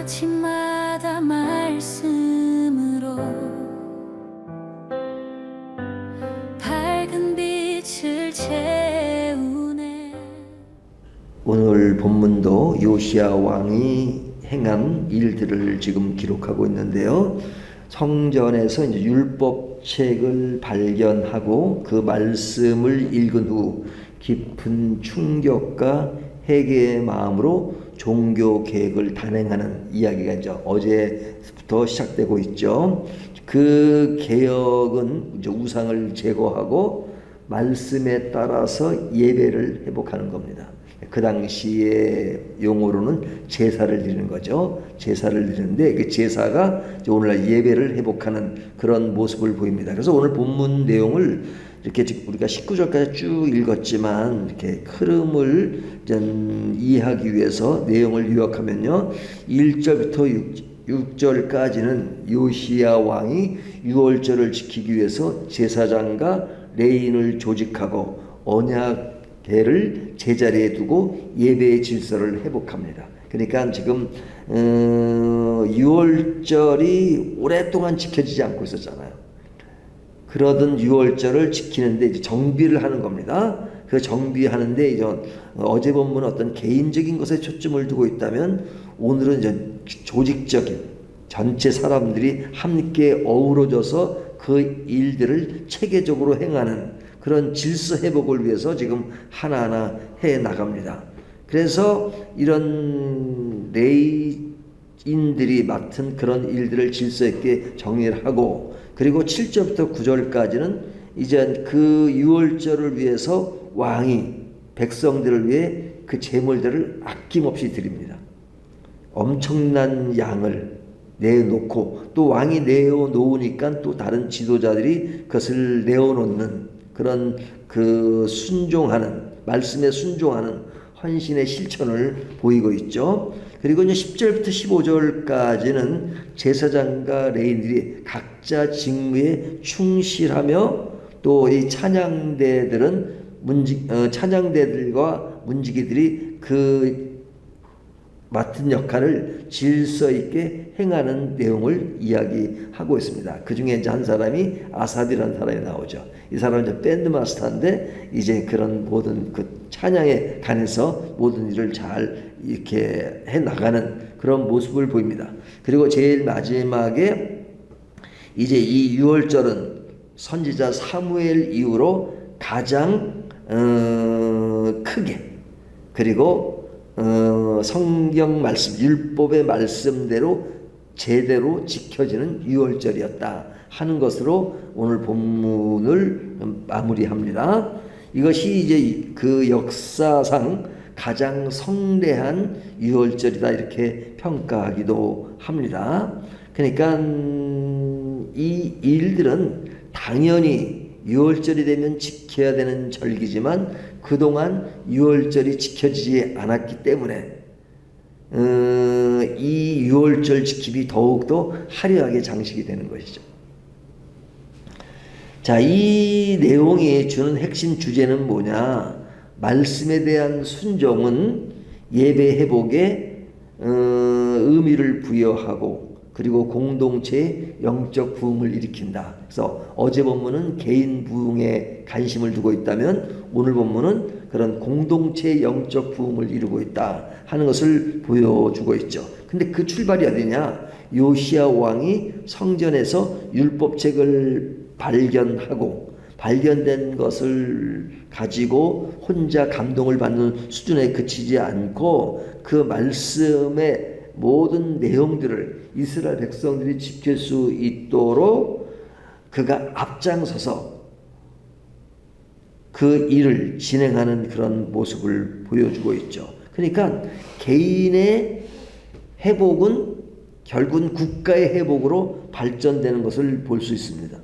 아침마다 말씀으로 밝은 빛을 채우네. 오늘 본문도 요시야 왕이 행한 일들을 지금 기록하고 있는데요. 성전에서 이제 율법책을 발견하고 그 말씀을 읽은 후 깊은 충격과 회개의 마음으로 종교 개혁을 단행하는 이야기가 이제 어제부터 시작되고 있죠. 그 개혁은 이제 우상을 제거하고 말씀에 따라서 예배를 회복하는 겁니다. 그 당시의 용어로는 제사를 드리는 거죠. 제사를 드리는데 그 제사가 오늘날 예배를 회복하는 그런 모습을 보입니다. 그래서 오늘 본문 내용을 이렇게 우리가 19절까지 쭉 읽었지만 이렇게 흐름을 이해하기 위해서 내용을 요약하면요. 1절부터 6절까지는 요시야 왕이 유월절을 지키기 위해서 제사장과 레인을 조직하고 언약궤를 제자리에 두고 예배의 질서를 회복합니다. 그러니까 지금 유월절이 오랫동안 지켜지지 않고 있었잖아요. 그러던 유월절을 지키는데 이제 정비를 하는 겁니다. 그 정비하는데 이제 어제 본문은 어떤 개인적인 것에 초점을 두고 있다면 오늘은 이제 조직적인 전체 사람들이 함께 어우러져서 그 일들을 체계적으로 행하는 그런 질서 회복을 위해서 지금 하나하나 해 나갑니다. 그래서 이런 레위인들이 맡은 그런 일들을 질서 있게 정리를 하고, 그리고 7절부터 9절까지는 이제 그 유월절을 위해서 왕이 백성들을 위해 그 제물들을 아낌없이 드립니다. 엄청난 양을 내놓고 또 왕이 내어놓으니까 또 다른 지도자들이 그것을 내어놓는 그런 그 순종하는, 말씀에 순종하는 헌신의 실천을 보이고 있죠. 그리고 이제 10절부터 15절까지는 제사장과 레위인들이 각자 직무에 충실하며 또 이 찬양대들은 찬양대들과 문지기들이 그 맡은 역할을 질서 있게 행하는 내용을 이야기하고 있습니다. 그 중에 이제 한 사람이 아삽이라는 사람이 나오죠. 이 사람은 이제 밴드 마스터인데 이제 그런 모든 그 찬양에 관해서 모든 일을 잘 이렇게 해 나가는 그런 모습을 보입니다. 그리고 제일 마지막에 이제 이 유월절은 선지자 사무엘 이후로 가장 크게, 그리고 성경 말씀, 율법의 말씀대로 제대로 지켜지는 유월절이었다 하는 것으로 오늘 본문을 마무리합니다. 이것이 이제 그 역사상 가장 성대한 유월절이다 이렇게 평가하기도 합니다. 그러니까 이 일들은 당연히 유월절이 되면 지켜야 되는 절기지만 그동안 유월절이 지켜지지 않았기 때문에 이 유월절 지킴이 더욱더 화려하게 장식이 되는 것이죠. 자, 이 내용이 주는 핵심 주제는 뭐냐? 말씀에 대한 순종은 예배 회복에 의미를 부여하고 그리고 공동체의 영적 부흥을 일으킨다. 그래서 어제 본문은 개인 부흥에 관심을 두고 있다면 오늘 본문은 그런 공동체의 영적 부흥을 이루고 있다 하는 것을 보여주고 있죠. 근데 그 출발이 어디냐? 요시야 왕이 성전에서 율법책을 발견하고 발견된 것을 가지고 혼자 감동을 받는 수준에 그치지 않고 그 말씀의 모든 내용들을 이스라엘 백성들이 지킬 수 있도록 그가 앞장서서 그 일을 진행하는 그런 모습을 보여주고 있죠. 그러니까 개인의 회복은 결국은 국가의 회복으로 발전되는 것을 볼 수 있습니다.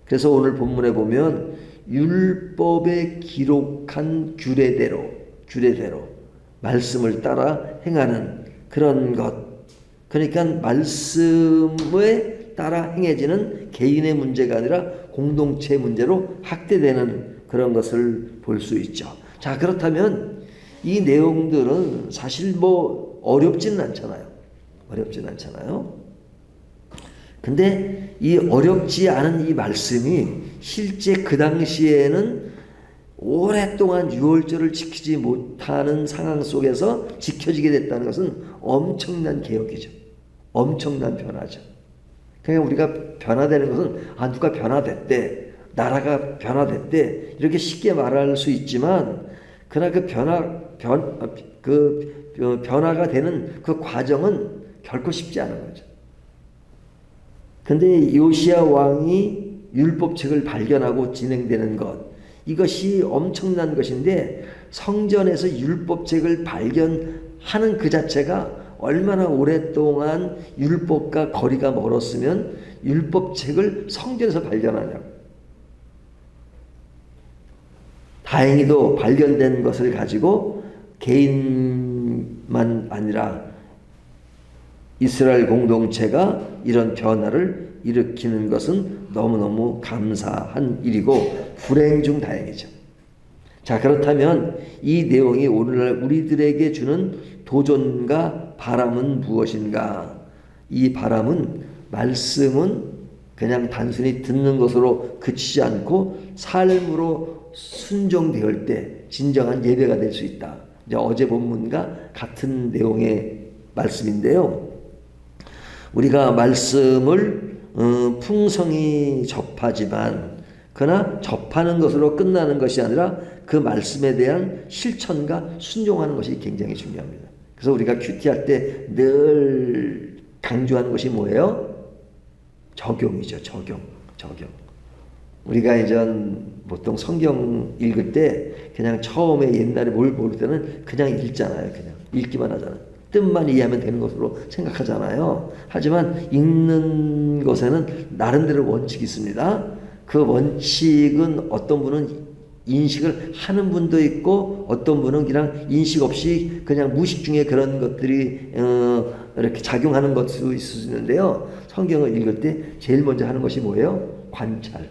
그래서 오늘 본문에 보면 율법에 기록한 규례대로 말씀을 따라 행하는 그런 것, 그러니까 말씀에 따라 행해지는 개인의 문제가 아니라 공동체 문제로 확대되는 그런 것을 볼 수 있죠. 자, 그렇다면 이 내용들은 사실 뭐 어렵지는 않잖아요. 어렵진 않잖아요. 근데 이 어렵지 않은 이 말씀이 실제 그 당시에는 오랫동안 유월절을 지키지 못하는 상황 속에서 지켜지게 됐다는 것은 엄청난 개혁이죠. 엄청난 변화죠. 그러니까 우리가 변화되는 것은 누가 변화됐대, 나라가 변화됐대 이렇게 쉽게 말할 수 있지만 그러나 그 변화가 되는 그 과정은 결코 쉽지 않은 거죠. 근데 요시야 왕이 율법책을 발견하고 진행되는 것, 이것이 엄청난 것인데 성전에서 율법책을 발견하는 그 자체가 얼마나 오랫동안 율법과 거리가 멀었으면 율법책을 성전에서 발견하냐고. 다행히도 발견된 것을 가지고 개인만 아니라 이스라엘 공동체가 이런 변화를 일으키는 것은 너무너무 감사한 일이고 불행 중 다행이죠. 자, 그렇다면 이 내용이 오늘날 우리들에게 주는 도전과 바람은 무엇인가? 이 바람은 말씀은 그냥 단순히 듣는 것으로 그치지 않고 삶으로 순종될 때 진정한 예배가 될 수 있다. 이제 어제 본문과 같은 내용의 말씀인데요. 우리가 말씀을 풍성히 접하지만 그러나 접하는 것으로 끝나는 것이 아니라 그 말씀에 대한 실천과 순종하는 것이 굉장히 중요합니다. 그래서 우리가 큐티할 때 늘 강조하는 것이 뭐예요? 적용이죠. 적용. 우리가 이전 보통 성경 읽을 때 그냥 처음에 옛날에 뭘 모를 때는 그냥 읽잖아요. 그냥 읽기만 하잖아요. 뜻만 이해하면 되는 것으로 생각하잖아요. 하지만 읽는 것에는 나름대로 원칙이 있습니다. 그 원칙은 어떤 분은 인식을 하는 분도 있고 어떤 분은 그냥 인식 없이 그냥 무식 중에 그런 것들이 이렇게 작용하는 것도 있을 수 있는데요. 성경을 읽을 때 제일 먼저 하는 것이 뭐예요? 관찰.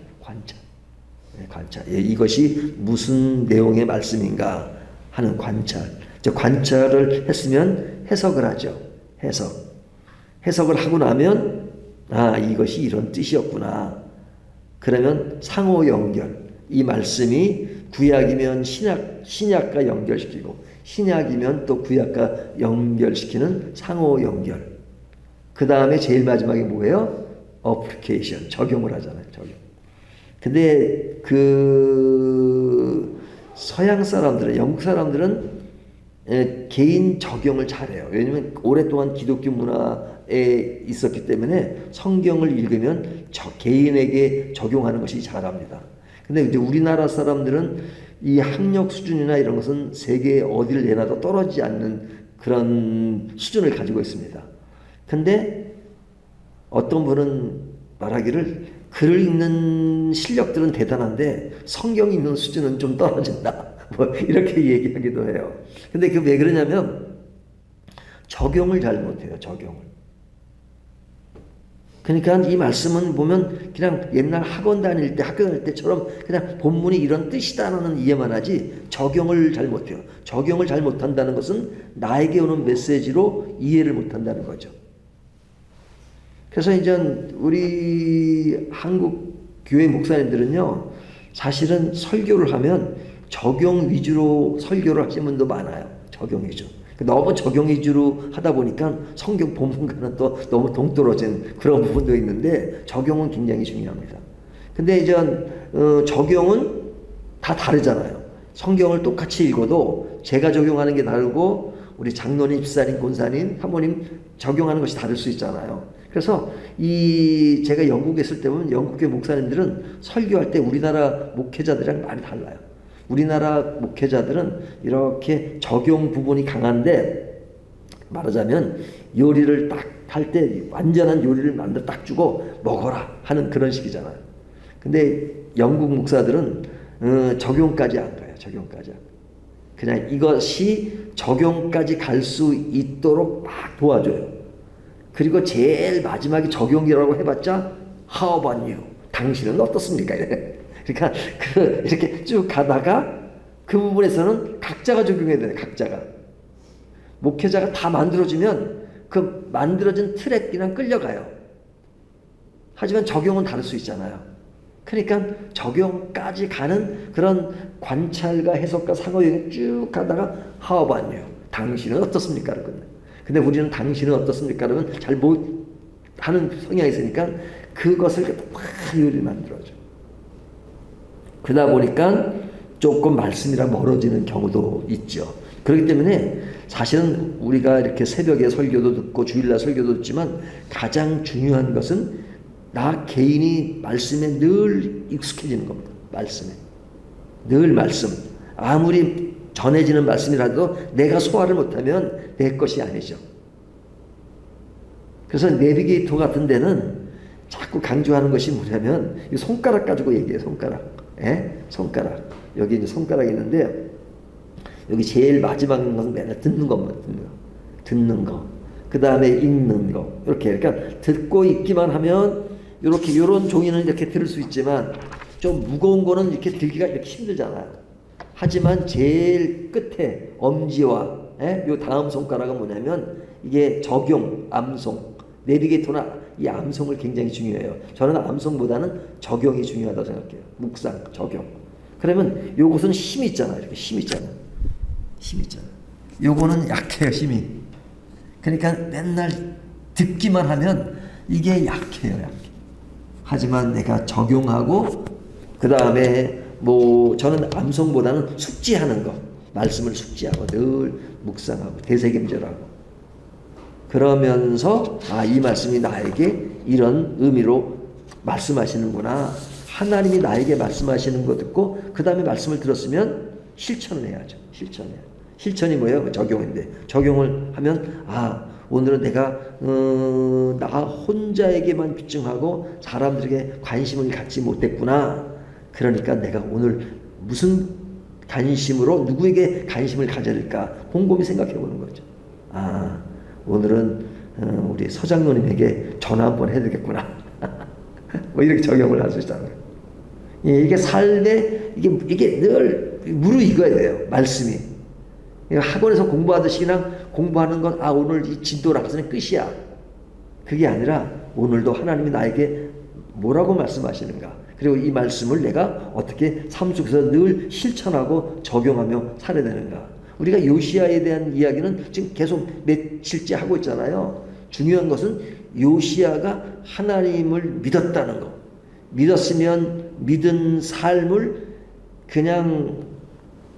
네, 관찰. 예, 이것이 무슨 내용의 말씀인가 하는 관찰. 관찰을 했으면 해석을 하죠. 해석을 하고 나면 이것이 이런 뜻이었구나. 그러면 상호 연결. 이 말씀이 구약이면 신약과 연결시키고 신약이면 또 구약과 연결시키는 상호 연결. 그 다음에 제일 마지막에 뭐예요? 어플리케이션. 적용을 하잖아요. 적용. 근데 그 서양 사람들은, 영국 사람들은 개인 적용을 잘해요. 왜냐하면 오랫동안 기독교 문화에 있었기 때문에 성경을 읽으면 개인에게 적용하는 것이 잘합니다. 근데 이제 우리나라 사람들은 이 학력 수준이나 이런 것은 세계 어디를 내놔도 떨어지지 않는 그런 수준을 가지고 있습니다. 근데 어떤 분은 말하기를 글을 읽는 실력들은 대단한데 성경 읽는 수준은 좀 떨어진다. 뭐 이렇게 얘기하기도 해요. 근데 그 왜 그러냐면 적용을 잘 못해요. 적용을. 그러니까 이 말씀은 보면 그냥 옛날 학교 다닐 때처럼 그냥 본문이 이런 뜻이다라는 이해만 하지 적용을 잘 못해요. 적용을 잘 못한다는 것은 나에게 오는 메시지로 이해를 못한다는 거죠. 그래서 이제 우리 한국 교회 목사님들은요, 사실은 설교를 하면 적용 위주로 설교를 하시는 분도 많아요. 적용 위주. 너무 적용 위주로 하다 보니까 성경 본문과는 또 너무 동떨어진 그런 부분도 있는데 적용은 굉장히 중요합니다. 근데 이제 적용은 다 다르잖아요. 성경을 똑같이 읽어도 제가 적용하는 게 다르고 우리 장로님, 집사님, 권사님, 사모님 적용하는 것이 다를 수 있잖아요. 그래서 제가 영국에 있을 때 보면 영국교회 목사님들은 설교할 때 우리나라 목회자들이랑 많이 달라요. 우리나라 목회자들은 이렇게 적용 부분이 강한데 말하자면 요리를 딱 할 때 완전한 요리를 만들어 딱 주고 먹어라 하는 그런 식이잖아요. 근데 영국 목사들은 적용까지 안 가요. 적용까지. 그냥 이것이 적용까지 갈 수 있도록 막 도와줘요. 그리고 제일 마지막에 적용이라고 해봤자 How about you? 당신은 어떻습니까? 그러니까 이렇게 쭉 가다가 그 부분에서는 각자가 적용해야 돼요. 각자가. 목회자가 다 만들어주면 그 만들어진 틀에 그냥 끌려가요. 하지만 적용은 다를 수 있잖아요. 그러니까 적용까지 가는 그런 관찰과 해석과 상호작용을 쭉 가다가 How about you? 당신은 어떻습니까? 근데 우리는 당신은 어떻습니까? 그러면 잘 못하는 성향이 있으니까 그것을 막 요리 만들어줘. 그러다 보니까 조금 말씀이랑 멀어지는 경우도 있죠. 그렇기 때문에 사실은 우리가 이렇게 새벽에 설교도 듣고 주일날 설교도 듣지만 가장 중요한 것은 나 개인이 말씀에 늘 익숙해지는 겁니다. 말씀에. 늘 말씀. 아무리 전해지는 말씀이라도 내가 소화를 못하면 내 것이 아니죠. 그래서 내비게이터 같은 데는 자꾸 강조하는 것이 뭐냐면 이 손가락 가지고 얘기해요. 손가락. 예? 손가락. 여기 이제 손가락이 있는데 여기 제일 마지막 있는 것은 맨날 듣는 것만 듣는 거. 그 다음에 읽는 거. 이렇게. 그러니까 듣고 읽기만 하면 이렇게 요런 종이는 이렇게 들을 수 있지만 좀 무거운 거는 이렇게 들기가 이렇게 힘들잖아요. 하지만 제일 끝에 엄지와 요 다음 손가락은 뭐냐면 이게 적용, 암송. 내비게이터나 이 암송을 굉장히 중요해요. 저는 암송보다는 적용이 중요하다고 생각해요. 묵상, 적용. 그러면 요것은 힘이 있잖아요. 이렇게 힘이 있잖아요. 힘이 있잖아요. 요거는 약해요. 힘이. 그러니까 맨날 듣기만 하면 이게 약해요. 약해. 하지만 내가 적용하고 그 다음에 뭐 저는 암송보다는 숙지하는 거. 말씀을 숙지하고 늘 묵상하고 되새김질하고 그러면서 이 말씀이 나에게 이런 의미로 말씀하시는구나. 하나님이 나에게 말씀하시는 거 듣고 그 다음에 말씀을 들었으면 실천을 해야죠. 실천이 뭐예요? 적용인데 적용을 하면 오늘은 내가 나 혼자에게만 집중하고 사람들에게 관심을 갖지 못했구나. 그러니까 내가 오늘 무슨 관심으로 누구에게 관심을 가져야 될까 곰곰이 생각해 보는 거죠. 오늘은 우리 서장로님에게 전화 한번 해야 되겠구나. 뭐 이렇게 적용을 할 수 있다는 거예요. 이게 삶에 이게 늘 무르익어야 돼요. 말씀이. 학원에서 공부하듯이 그냥 공부하는 건 오늘 이 진도 낙서는 끝이야. 그게 아니라 오늘도 하나님이 나에게 뭐라고 말씀하시는가. 그리고 이 말씀을 내가 어떻게 삶 속에서 늘 실천하고 적용하며 살아야 되는가. 우리가 요시야에 대한 이야기는 지금 계속 며칠째 하고 있잖아요. 중요한 것은 요시야가 하나님을 믿었다는 거. 믿었으면 믿은 삶을 그냥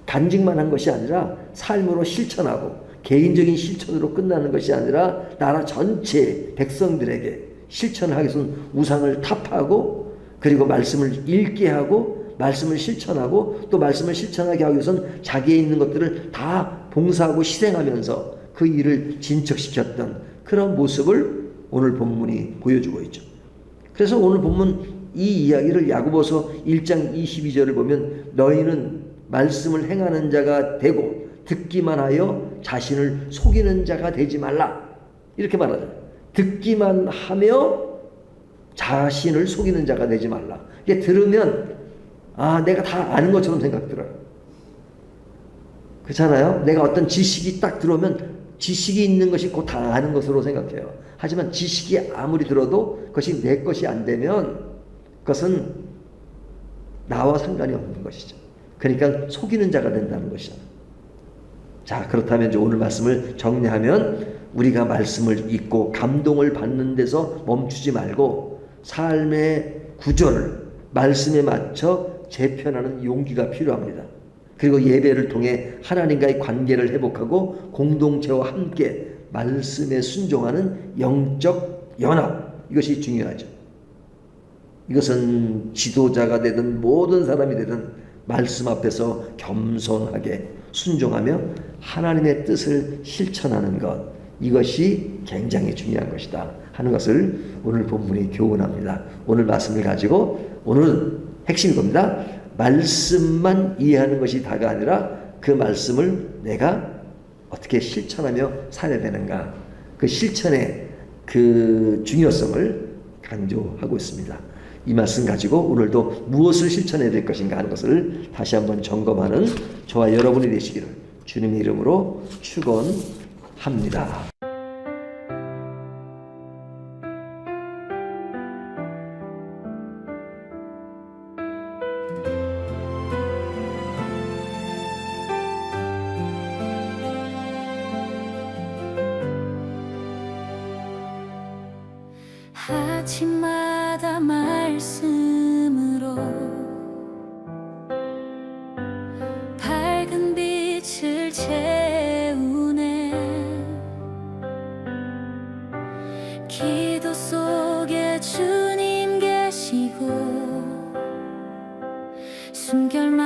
간직만 한 것이 아니라 삶으로 실천하고 개인적인 실천으로 끝나는 것이 아니라 나라 전체 백성들에게 실천하기 위해서는 우상을 타파하고 그리고 말씀을 읽게 하고 말씀을 실천하고 또 말씀을 실천하게 하기 위해서는 자기에 있는 것들을 다 봉사하고 희생하면서 그 일을 진척시켰던 그런 모습을 오늘 본문이 보여주고 있죠. 그래서 오늘 본문 이 이야기를 야고보서 1장 22절을 보면 너희는 말씀을 행하는 자가 되고 듣기만 하여 자신을 속이는 자가 되지 말라. 이렇게 말하잖아요. 듣기만 하며 자신을 속이는 자가 되지 말라. 이게 들으면 내가 다 아는 것처럼 생각 들어요. 그렇잖아요. 내가 어떤 지식이 딱 들어오면 지식이 있는 것이 곧 다 아는 것으로 생각해요. 하지만 지식이 아무리 들어도 그것이 내 것이 안 되면 그것은 나와 상관이 없는 것이죠. 그러니까 속이는 자가 된다는 것이잖아요. 자, 그렇다면 이제 오늘 말씀을 정리하면 우리가 말씀을 읽고 감동을 받는 데서 멈추지 말고 삶의 구조를 말씀에 맞춰 재편하는 용기가 필요합니다. 그리고 예배를 통해 하나님과의 관계를 회복하고 공동체와 함께 말씀에 순종하는 영적 연합, 이것이 중요하죠. 이것은 지도자가 되든 모든 사람이 되든 말씀 앞에서 겸손하게 순종하며 하나님의 뜻을 실천하는 것, 이것이 굉장히 중요한 것이다 하는 것을 오늘 본문이 교훈합니다. 오늘 말씀을 가지고 오늘은 핵심이 겁니다. 말씀만 이해하는 것이 다가 아니라 그 말씀을 내가 어떻게 실천하며 살아야 되는가, 그 실천의 그 중요성을 강조하고 있습니다. 이 말씀 가지고 오늘도 무엇을 실천해야 될 것인가 하는 것을 다시 한번 점검하는 저와 여러분이 되시기를 주님의 이름으로 축원합니다. 아침마다 말씀으로 밝은 빛을 채우네. 기도 속에 주님 계시고 숨결만